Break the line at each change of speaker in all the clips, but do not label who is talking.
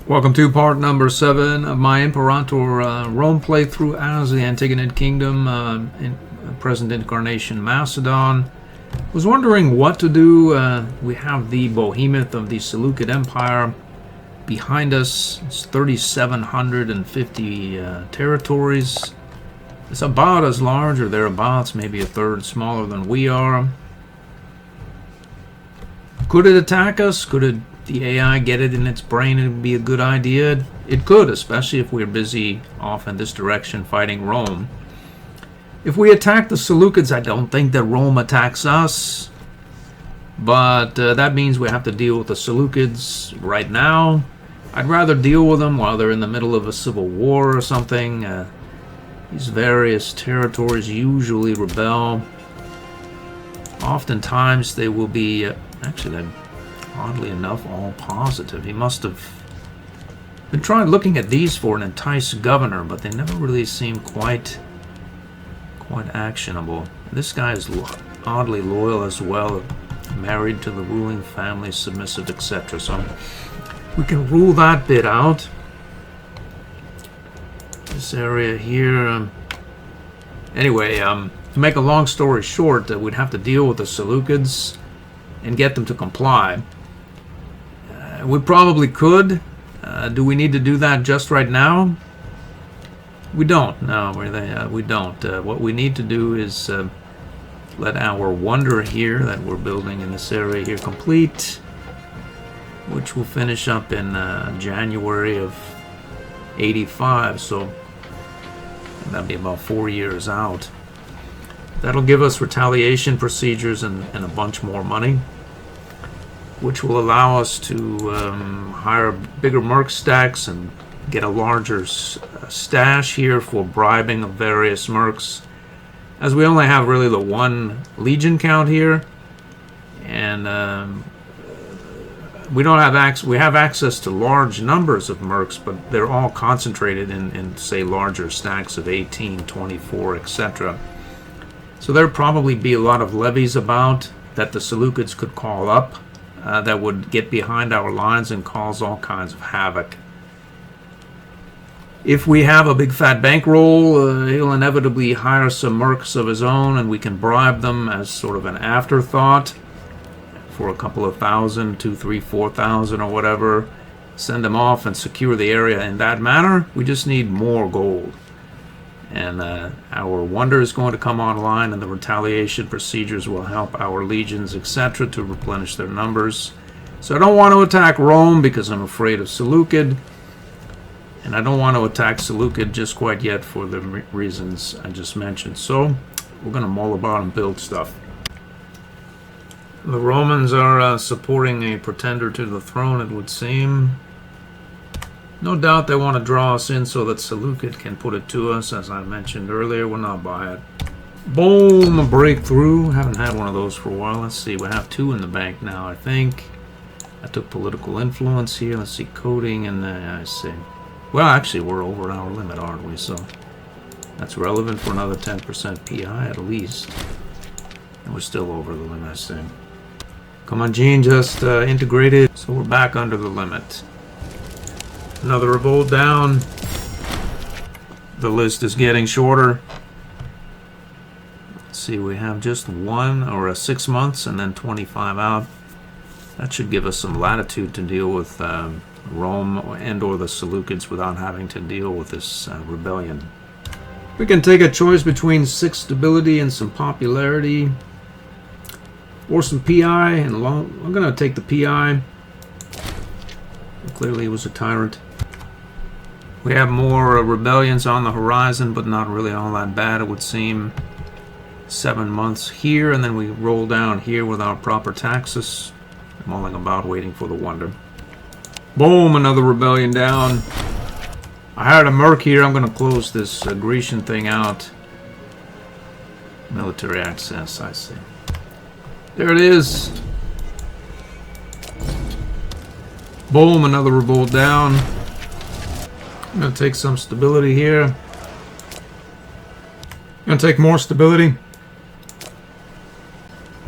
Welcome to part number 7 of my Imperator Rome playthrough as the Antigonid Kingdom in present incarnation Macedon. Was wondering what to do. We have the behemoth of the Seleucid Empire behind us. It's 3,750 territories. It's about as large or thereabouts, maybe a third smaller than we are. Could it attack us? Could the AI get it in its brain? It would be a good idea. It could, especially if we're busy off in this direction fighting Rome. If we attack the Seleucids, I don't think that Rome attacks us. But that means we have to deal with the Seleucids right now. I'd rather deal with them while they're in the middle of a civil war or something. These various territories usually rebel. Oftentimes they will be, actually, oddly enough, all positive. He must have been trying looking at these for an enticed governor, but they never really seem quite actionable. This guy is oddly loyal as well, married to the ruling family, submissive, etc. So we can rule that bit out. This area here. Anyway, to make a long story short, we'd have to deal with the Seleucids and get them to comply. We probably could. Do we need to do that just right now? We don't. No, we don't. What we need to do is let our wonder here that we're building in this area here complete, which will finish up in January of 85. So that'll be about 4 years out. That'll give us retaliation procedures and a bunch more money, which will allow us to hire bigger merc stacks and get a larger stash here for bribing of various mercs, as we only have really the one legion count here, and we don't have we have access to large numbers of mercs, but they're all concentrated in say larger stacks of 18, 24, etc. So there'd probably be a lot of levies about that the Seleucids could call up that would get behind our lines and cause all kinds of havoc. If we have a big fat bankroll, he'll inevitably hire some mercs of his own, and we can bribe them as sort of an afterthought for a couple of thousand, 2, 3, 4,000 or whatever. Send them off and secure the area in that manner. We just need more gold. And our wonder is going to come online, and the retaliation procedures will help our legions, etc., to replenish their numbers. So I don't want to attack Rome because I'm afraid of Seleucid, and I don't want to attack Seleucid just quite yet for the reasons I just mentioned. So we're going to mull about and build stuff. The Romans are supporting a pretender to the throne, it would seem. No doubt they want to draw us in so that Seleucid can put it to us. As I mentioned earlier, we'll not buy it. Boom, a breakthrough. Haven't had one of those for a while. Let's see, we have 2 in the bank now, I think. I took political influence here. Let's see, coding, and I see. Well, actually, we're over our limit, aren't we? So that's relevant for another 10% PI at least. And we're still over the limit, I see. Come on, Gene, just integrated. So we're back under the limit. Another revolt down. The list is getting shorter. Let's see, we have just 1 or 6 months and then 25 out. That should give us some latitude to deal with Rome and or the Seleucids without having to deal with this rebellion. We can take a choice between 6 stability and some popularity, or some PI. And I'm going to take the PI. Clearly he was a tyrant. We have more rebellions on the horizon, but not really all that bad, it would seem. 7 months here, and then we roll down here with our proper taxes. Mulling about, waiting for the wonder. Boom, another rebellion down. I hired a merc here. I'm going to close this Grecian thing out. Military access, I see. There it is. Boom, another revolt down. I'm going to take some stability here. I'm going to take more stability.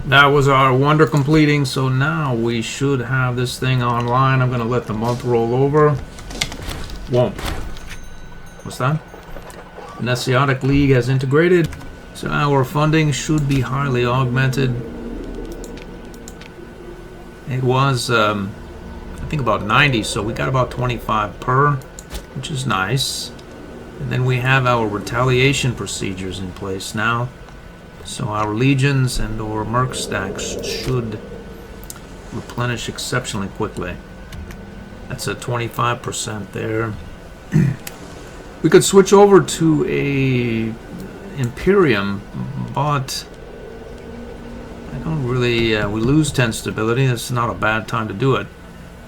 That was our wonder completing, so now we should have this thing online. I'm going to let the month roll over. Won't. What's that? The Asiatic League has integrated, so our funding should be highly augmented. It was, I think, about 90, so we got about 25 per, which is nice. And then we have our retaliation procedures in place now. So our legions and or merc stacks should replenish exceptionally quickly. That's a 25% there. We could switch over to a Imperium, but I don't really, we lose 10 stability. That's not a bad time to do it.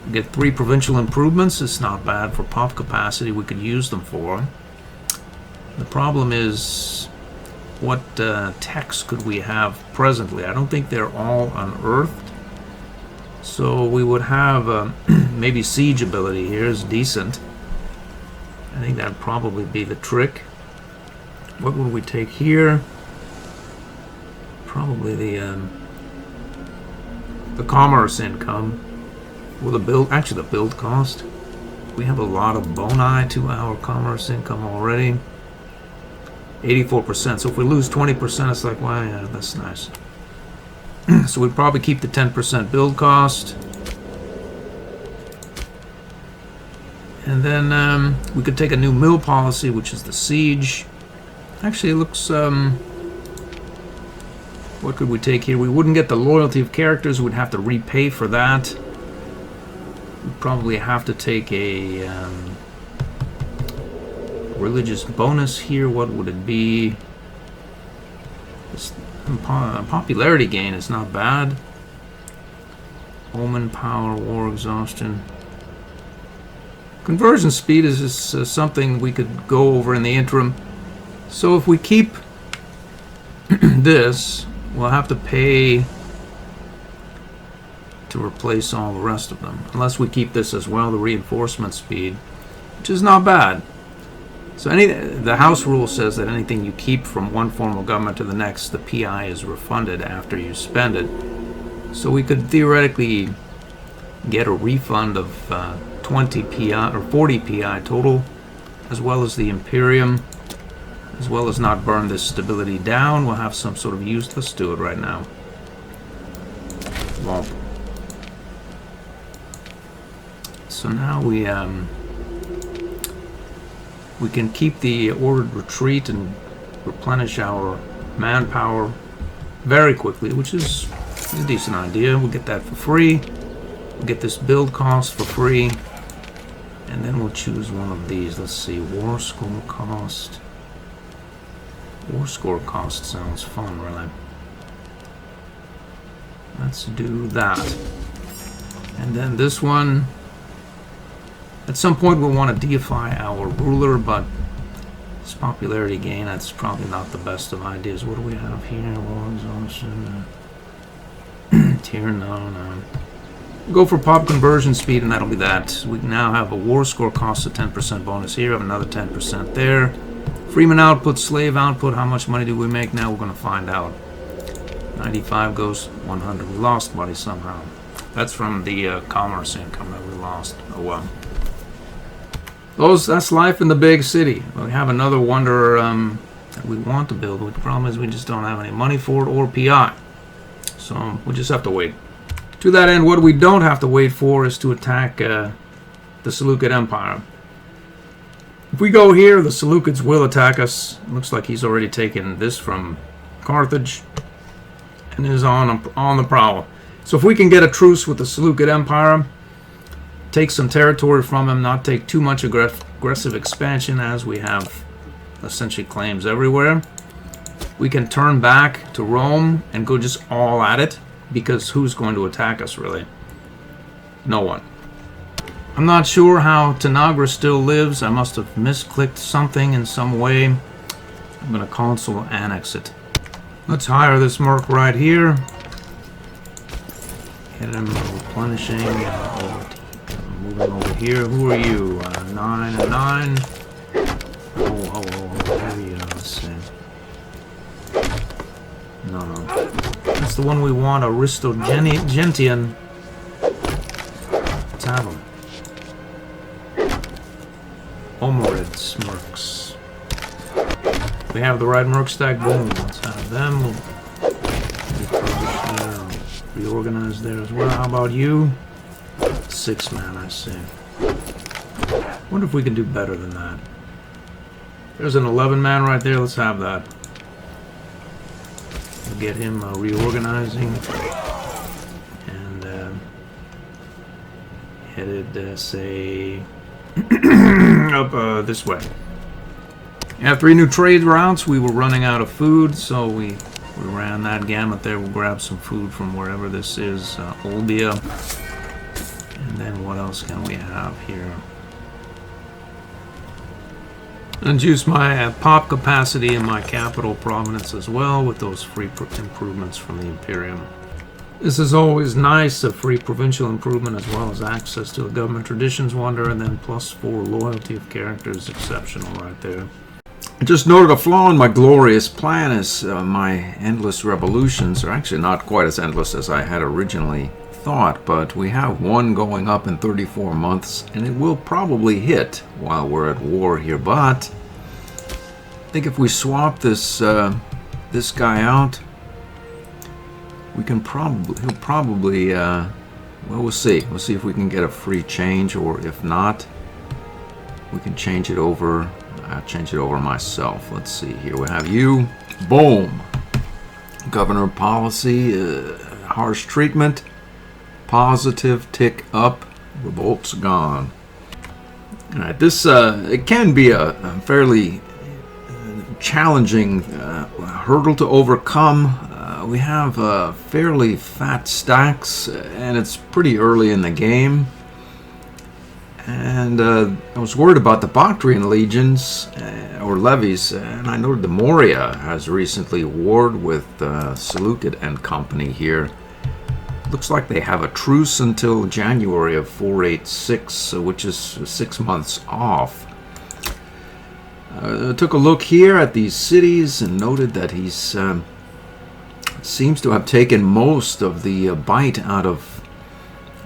We get 3 provincial improvements. It's not bad for pop capacity. We could use them for. The problem is, what techs could we have presently? I don't think they're all unearthed. So we would have maybe siege ability here is decent. I think that'd probably be the trick. What would we take here? Probably the commerce income. Or the build, actually the build cost. We have a lot of boni to our commerce income already. 84%. So if we lose 20%, it's like, well, yeah, that's nice. So we'd probably keep the 10% build cost. And then we could take a new mill policy, which is the siege. Actually, it looks... what could we take here? We wouldn't get the loyalty of characters. We'd have to repay for that. We'd probably have to take a religious bonus here. What would it be? This popularity gain is not bad. Omen power, war exhaustion. Conversion speed is just something we could go over in the interim. So if we keep this, we'll have to pay to replace all the rest of them. Unless we keep this as well, the reinforcement speed, which is not bad. So the house rule says that anything you keep from one form of government to the next, the PI is refunded after you spend it. So we could theoretically get a refund of 20 PI or 40 PI total, as well as the Imperium, as well as not burn this stability down. We'll have some sort of use. Let's do it right now. Won't. So now we can keep the ordered retreat and replenish our manpower very quickly, which is a decent idea. We'll get that for free. We'll get this build cost for free. And then we'll choose one of these. Let's see, war score cost. War score cost sounds fun, really. Let's do that. And then this one, at some point we'll want to deify our ruler, but this popularity gain, that's probably not the best of ideas. What do we have here? War exhaustion. Tier, no. Go for pop conversion speed, and that'll be that. We now have a war score cost of 10% bonus here, have another 10% there. Freeman output, slave output, how much money do we make now? We're going to find out. 95 goes 100. We lost money somehow. That's from the commerce income that we lost. Oh well. That's life in the big city. We have another wonder that we want to build. The problem is we just don't have any money for it or PI. So we'll just have to wait. To that end, what we don't have to wait for is to attack the Seleucid Empire. If we go here, the Seleucids will attack us. Looks like he's already taken this from Carthage and is on the prowl. So if we can get a truce with the Seleucid Empire, take some territory from him, not take too much aggressive expansion as we have essentially claims everywhere, we can turn back to Rome and go just all at it, because who's going to attack us, really? No one. I'm not sure how Tanagra still lives. I must have misclicked something in some way. I'm going to console annex it. Let's hire this merc right here. Get him replenishing. Moving over here. Who are you? 9 and 9. Oh, here you go. Let's see. No. That's the one we want. Aristogentian. Let's have him. Omerids, mercs. We have the right merc stack. Boom. Let's have them. We'll refurbish there. Reorganize there as well. How about you? 6 man, I see. Wonder if we can do better than that. There's an 11 man right there. Let's have that. We'll get him reorganizing. And headed, say, up this way. We have 3 new trade routes. We were running out of food, so we ran that gamut there. We'll grab some food from wherever this is, Olbia. And then what else can we have here? And juice my pop capacity and my capital prominence as well with those free improvements from the Imperium. This is always nice, a free provincial improvement as well as access to the government traditions wonder, and then +4 loyalty of characters, exceptional right there. I just noted a flaw in my glorious plan is my endless revolutions are actually not quite as endless as I had originally thought, but we have one going up in 34 months, and it will probably hit while we're at war here. But I think if we swap this this guy out, we can he'll probably well, we'll see if we can get a free change, or if not, we can change it over. I'll change it over myself. Let's see here. We have you. Boom. Governor policy, harsh treatment. Positive tick up, revolt's gone. All right, this it can be a fairly challenging hurdle to overcome. We have fairly fat stacks, and it's pretty early in the game. And I was worried about the Bactrian legions or levies, and I noted the Moria has recently warred with Seleucid and company here. Looks like they have a truce until January of 486, which is 6 months off. I took a look here at these cities and noted that he's seems to have taken most of the bite out of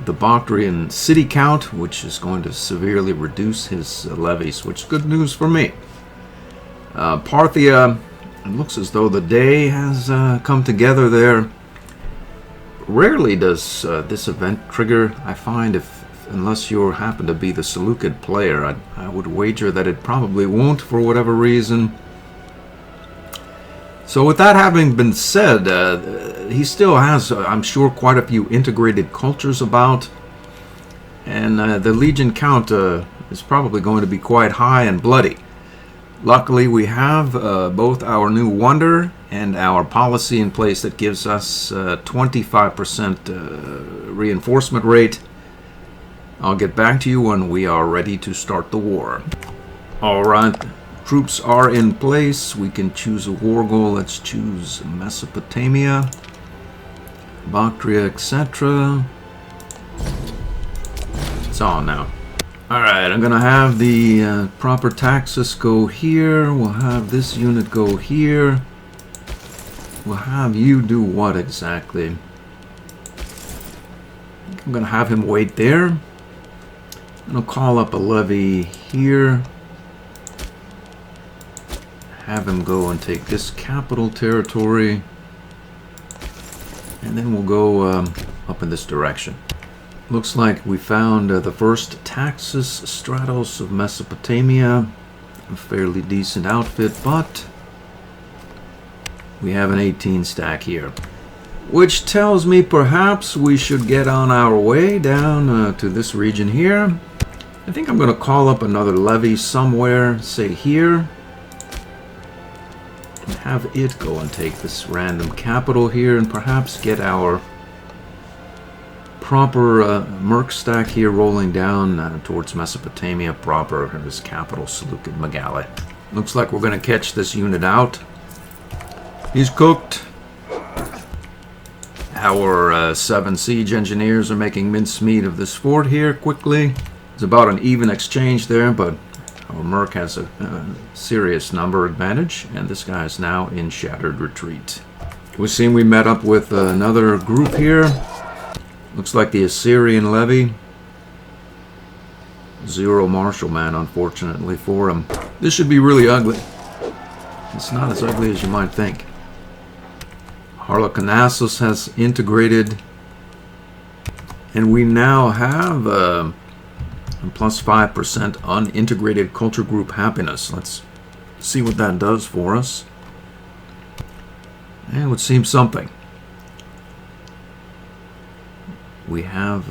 the Bactrian city count, which is going to severely reduce his levies, which is good news for me. Parthia, it looks as though the day has come together there. Rarely does this event trigger, I find, unless you happen to be the Seleucid player. I would wager that it probably won't for whatever reason. So with that having been said, he still has, I'm sure, quite a few integrated cultures about. And the legion count is probably going to be quite high and bloody. Luckily, we have both our new wonder and our policy in place that gives us 25% reinforcement rate. I'll get back to you when we are ready to start the war. All right, troops are in place. We can choose a war goal. Let's choose Mesopotamia, Bactria, etc. It's on now. Alright, I'm gonna have the proper taxes go here. We'll have this unit go here. We'll have you do what exactly? I'm gonna have him wait there. And I'll call up a levy here. Have him go and take this capital territory. And then we'll go up in this direction. Looks like we found the first Taxus Stratos of Mesopotamia. A fairly decent outfit, but we have an 18 stack here. Which tells me perhaps we should get on our way down to this region here. I think I'm going to call up another levy somewhere, say here. And have it go and take this random capital here and perhaps get our proper merc stack here rolling down towards Mesopotamia proper, this capital Seleucid Megale. Looks like we're going to catch this unit out. He's cooked. Our 7 siege engineers are making mincemeat of this fort here quickly. It's about an even exchange there, but our merc has a serious number advantage, and this guy is now in shattered retreat. We've seen we met up with another group here. Looks like the Assyrian levy. Zero Marshal Man, unfortunately for him. This should be really ugly. It's not as ugly as you might think. Harlequinassus has integrated, and we now have a plus 5% unintegrated culture group happiness. Let's see what that does for us. And it would seem something. We have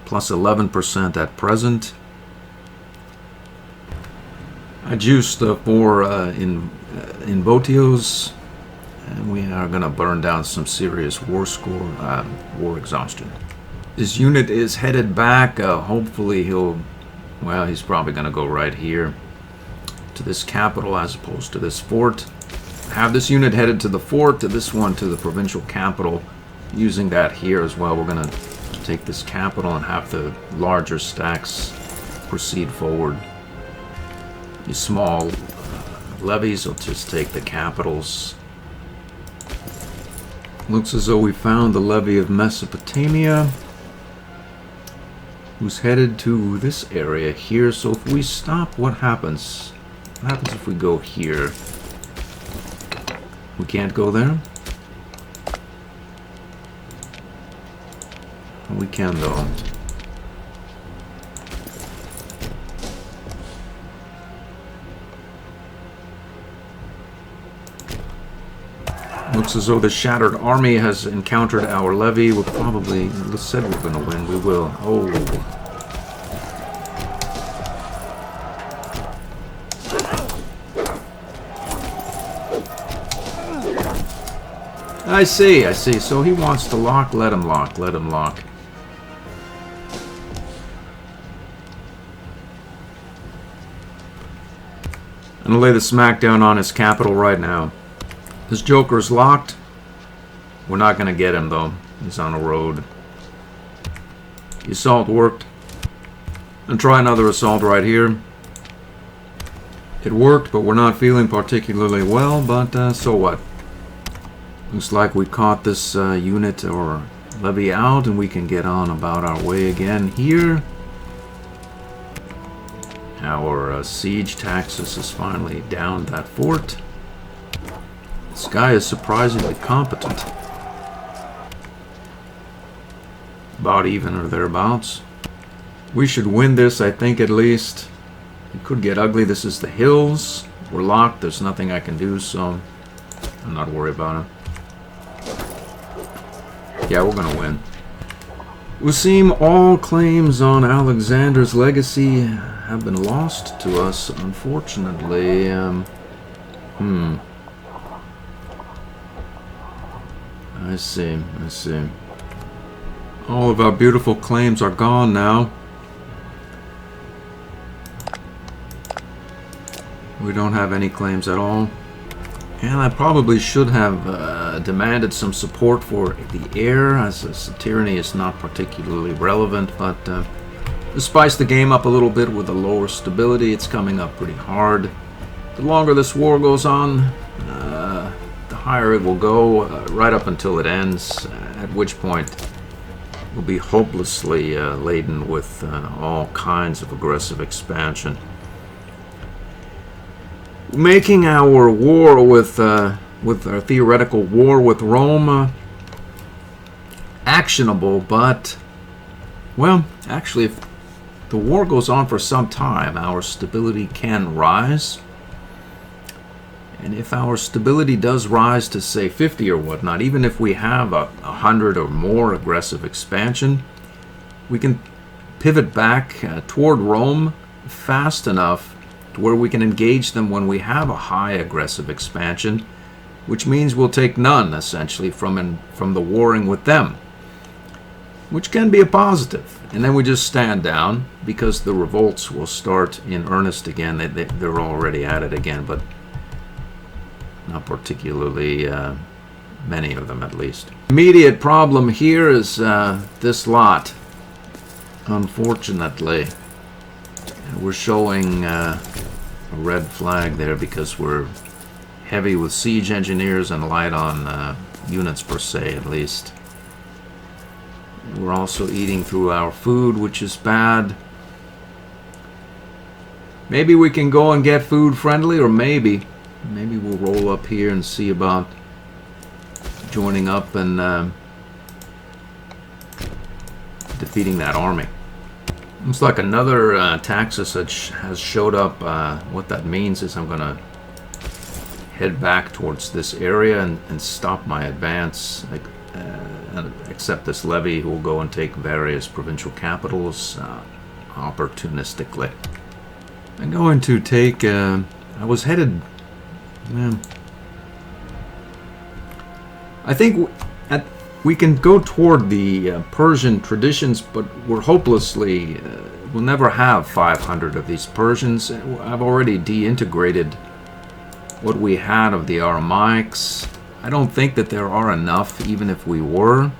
plus 11% at present. I juiced for in Votios, and we are going to burn down some serious war score, war exhaustion. This unit is headed back. Hopefully he's probably going to go right here to this capital as opposed to this fort. Have this unit headed to the fort, to this one to the provincial capital. Using that here as well. We're going to take this capital and have the larger stacks proceed forward. These small levies will just take the capitals. Looks as though we found the levy of Mesopotamia, who's headed to this area here. So if we stop, what happens? What happens if we go here? We can't go there? We can though. Looks as though the Shattered Army has encountered our levy. We'll probably, let's say we're going to win. We will. Oh. I see. So he wants to lock. Let him lock. I'm going to lay the smackdown on his capital right now. This Joker's locked. We're not going to get him, though. He's on a road. The assault worked. And try another assault right here. It worked, but we're not feeling particularly well. But so what? Looks like we caught this unit or levy out, and we can get on about our way again here. Our siege taxes is finally down that fort. This guy is surprisingly competent. About even or thereabouts. We should win this, I think, at least. It could get ugly. This is the hills. We're locked. There's nothing I can do, so I'm not worried about it. Yeah, we're gonna win. It would seem all claims on Alexander's legacy have been lost to us, unfortunately. I see. All of our beautiful claims are gone now. We don't have any claims at all. And I probably should have demanded some support for the air, as tyranny is not particularly relevant, but to spice the game up a little bit with a lower stability, it's coming up pretty hard. The longer this war goes on, the higher it will go, right up until it ends, at which point we'll be hopelessly laden with all kinds of aggressive expansion. Making our war with our theoretical war with Rome actionable, but, well, actually, if the war goes on for some time, our stability can rise. And if our stability does rise to, say, 50 or whatnot, even if we have 100 or more aggressive expansion, we can pivot back toward Rome fast enough to where we can engage them when we have a high aggressive expansion, which means we'll take none, essentially, from the warring with them, which can be a positive. And then we just stand down, because the revolts will start in earnest again. They're already at it again, but not particularly many of them, at least. Immediate problem here is this lot. Unfortunately, we're showing a red flag there because we're heavy with siege engineers and light on units per se, at least. We're also eating through our food, which is bad. Maybe we can go and get food friendly, or maybe we'll roll up here and see about joining up and defeating that army. Looks like another Taxus has showed up. What that means is I'm going to head back towards this area and stop my advance, except this levy who will go and take various provincial capitals opportunistically. I'm going to take... I was headed... I think we can go toward the Persian traditions, but we're hopelessly... we'll never have 500 of these Persians. I've already deintegrated what we had of the Aramaics. I don't think that there are enough, even if we were,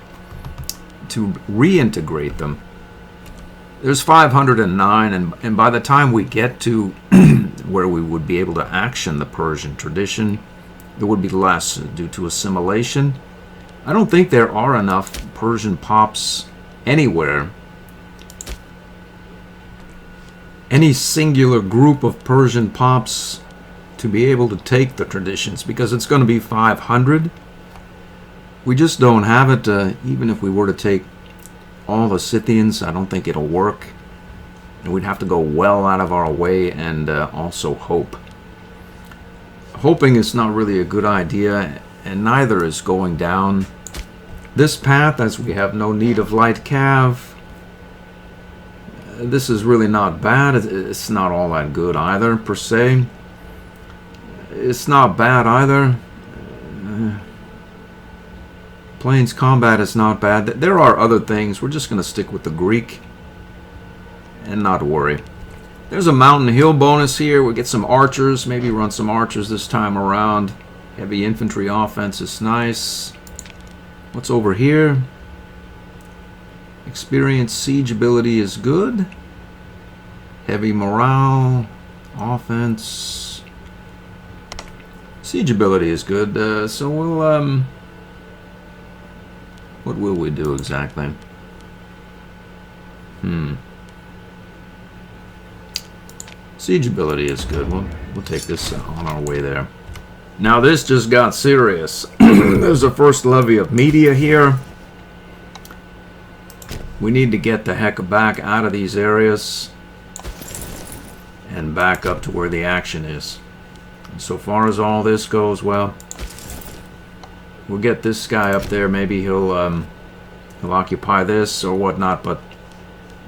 to reintegrate them. There's 509, and by the time we get to where we would be able to action the Persian tradition, there would be less due to assimilation. I don't think there are enough Persian pops anywhere. Any singular group of Persian pops to be able to take the traditions, because it's going to be 500. We just don't have it. Even if we were to take all the Scythians, I don't think it'll work. And we'd have to go well out of our way and also hope. Hoping is not really a good idea, and neither is going down this path, as we have no need of light cav. This is really not bad. It's not all that good either, per se. It's not bad either. Plains combat is not bad. There are other things. We're just going to stick with the Greek and not worry. There's a mountain hill bonus here. We'll get some archers. Maybe run some archers this time around. Heavy infantry offense is nice. What's over here? Experience siege ability is good. Heavy morale. Offense. Siege ability is good. So we'll... what will we do exactly? Siege ability is good. We'll take this on our way there. Now this just got serious. There's a first levy of media here. We need to get the heck back out of these areas and back up to where the action is. And so far as all this goes, well, we'll get this guy up there. Maybe he'll occupy this or whatnot, but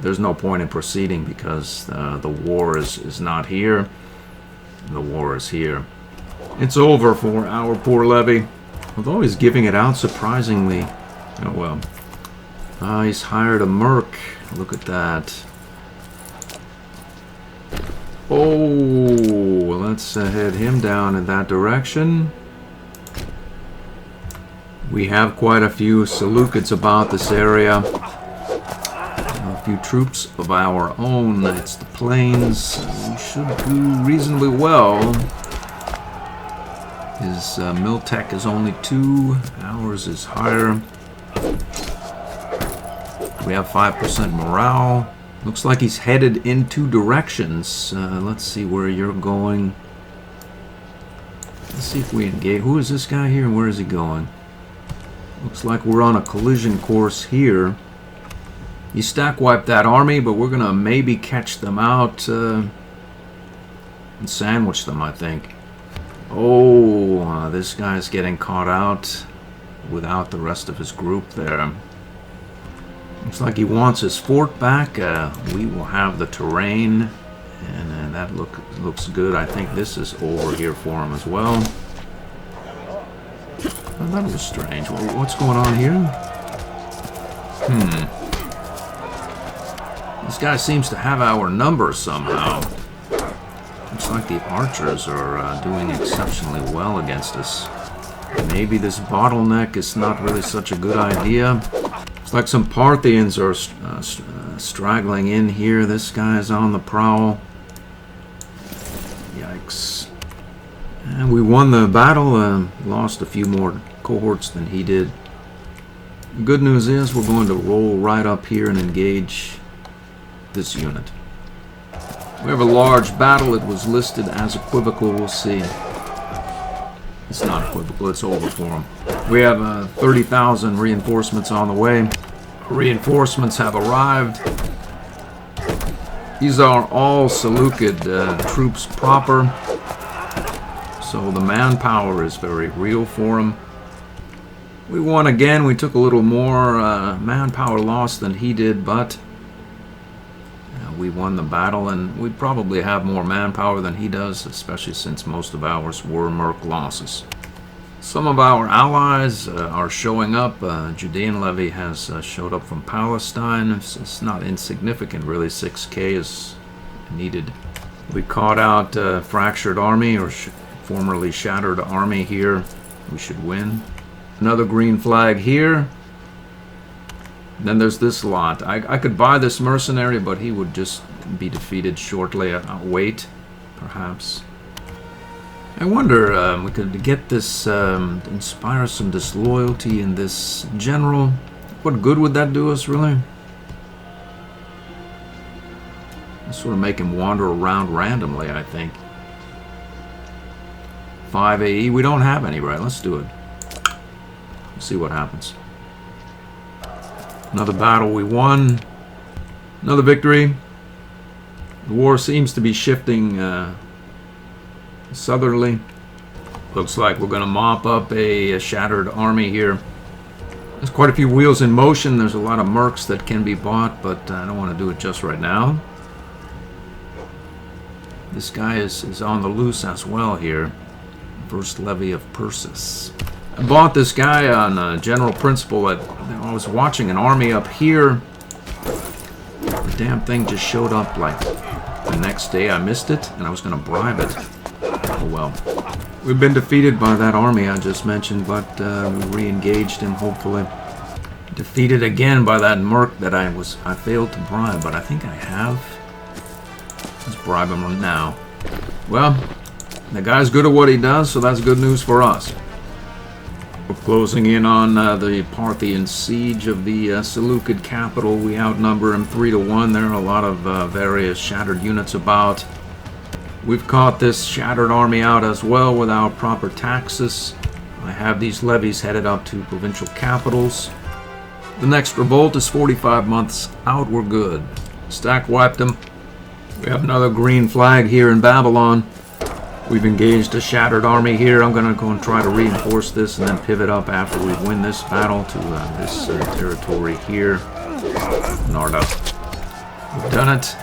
there's no point in proceeding because the war is not here. The war is here. It's over for our poor levy. Although he's giving it out surprisingly. Oh well. He's hired a merc. Look at that. Oh, let's head him down in that direction. We have quite a few Seleucids about this area. A few troops of our own. It's the plains. We should do reasonably well. His Miltech is only 2. Ours is higher. We have 5% morale. Looks like he's headed in 2 directions. Let's see where you're going. Let's see if we engage. Who is this guy here and where is he going? Looks like we're on a collision course here. You stack wipe that army, but we're gonna maybe catch them out and sandwich them, I think. Oh, this guy's getting caught out without the rest of his group there. Looks like he wants his fort back. We will have the terrain, and that looks good. I think this is over here for him as well. Oh, that was strange. What's going on here? This guy seems to have our number somehow. Looks like the archers are doing exceptionally well against us. Maybe this bottleneck is not really such a good idea. Looks like some Parthians are straggling in here. This guy is on the prowl. Yikes. And we won the battle, lost a few more cohorts than he did. The good news is we're going to roll right up here and engage this unit. We have a large battle. It was listed as equivocal. We'll see. It's not equivocal. It's over for them. We have 30,000 reinforcements on the way. Reinforcements have arrived. These are all Seleucid troops proper. So the manpower is very real for them. We won again. We took a little more manpower loss than he did, but we won the battle, and we probably have more manpower than he does, especially since most of ours were merc losses. Some of our allies are showing up. Judean levy has showed up from Palestine. It's not insignificant, really. 6K is needed. We caught out fractured army, or formerly shattered army here. We should win. Another green flag here. Then there's this lot. I could buy this mercenary, but he would just be defeated shortly. I'll wait, perhaps. I wonder, we could get this, inspire some disloyalty in this general. What good would that do us, really? Sort of make him wander around randomly, I think. 5 AE. We don't have any, right? Let's do it. Let's see what happens. Another battle we won. Another victory. The war seems to be shifting southerly. Looks like we're going to mop up a shattered army here. There's quite a few wheels in motion. There's a lot of mercs that can be bought, but I don't want to do it just right now. This guy is on the loose as well here. First levy of Persis. I bought this guy on general principle. I was watching an army up here. The damn thing just showed up like the next day. I missed it, and I was going to bribe it. Oh well. We've been defeated by that army I just mentioned, but we re-engaged him, hopefully. Defeated again by that merc that I failed to bribe, but I think I have. Let's bribe him now. Well, the guy's good at what he does, so that's good news for us. We're closing in on the Parthian siege of the Seleucid capital. We outnumber him 3-1. There are a lot of various shattered units about. We've caught this shattered army out as well without proper taxes. I have these levies headed up to provincial capitals. The next revolt is 45 months out. We're good. Stack wiped them. We have another green flag here in Babylon. We've engaged a shattered army here. I'm going to go and try to reinforce this and then pivot up after we win this battle to this territory here. Narda. We've done it.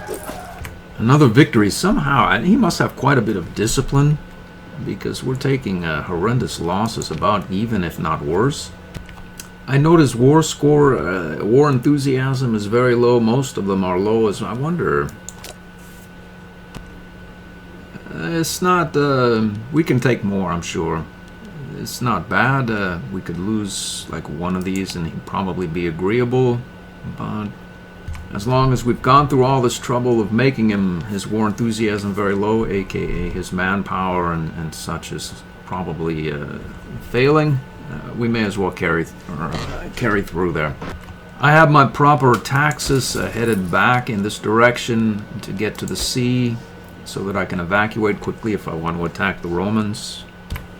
Another victory somehow. He must have quite a bit of discipline, because we're taking horrendous losses, about even if not worse. I notice war score, war enthusiasm is very low. Most of them are low. As I wonder... it's not, we can take more, I'm sure. It's not bad. We could lose like one of these and he'd probably be agreeable. But as long as we've gone through all this trouble of making him, his war enthusiasm very low, aka his manpower and such, is probably failing, we may as well carry through there. I have my proper taxes headed back in this direction to get to the sea, so that I can evacuate quickly if I want to attack the Romans.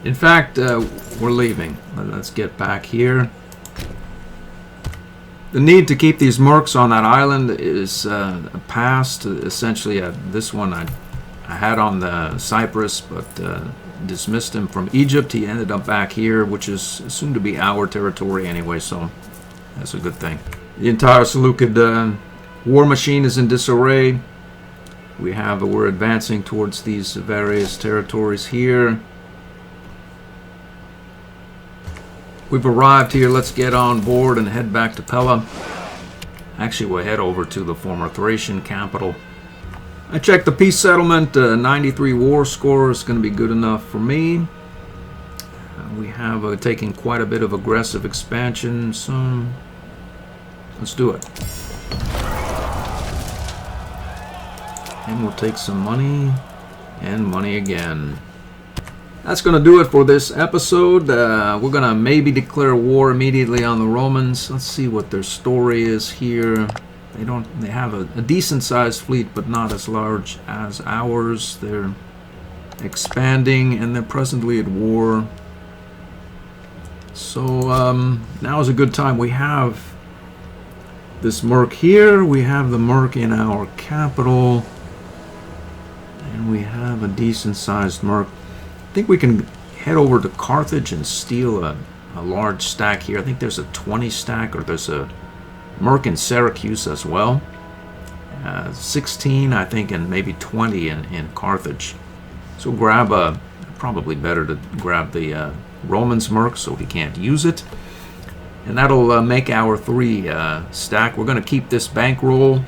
In fact, we're leaving. Let's get back here. The need to keep these mercs on that island is past. Essentially, this one I had on the Cyprus, but dismissed him from Egypt. He ended up back here, which is soon to be our territory anyway, so that's a good thing. The entire Seleucid war machine is in disarray. We're advancing towards these various territories here. We've arrived here. Let's get on board and head back to Pella. Actually, we'll head over to the former Thracian capital. I checked the peace settlement. 93 war score is going to be good enough for me. We have taken quite a bit of aggressive expansion, so let's do it. And we'll take some money, and money again. That's going to do it for this episode. We're going to maybe declare war immediately on the Romans. Let's see what their story is here. They have a decent sized fleet, but not as large as ours. They're expanding, and they're presently at war. So now is a good time. We have this merc here. We have the merc in our capital, and we have a decent sized merc. I think we can head over to Carthage and steal a large stack here. I think there's a 20 stack, or there's a merc in Syracuse as well. 16, I think, and maybe 20 in Carthage. So grab probably better to grab the Romans merc so he can't use it. And that'll make our 3 stack. We're going to keep this bankroll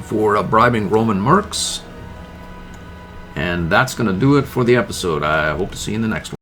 for bribing Roman mercs. And that's going to do it for the episode. I hope to see you in the next one.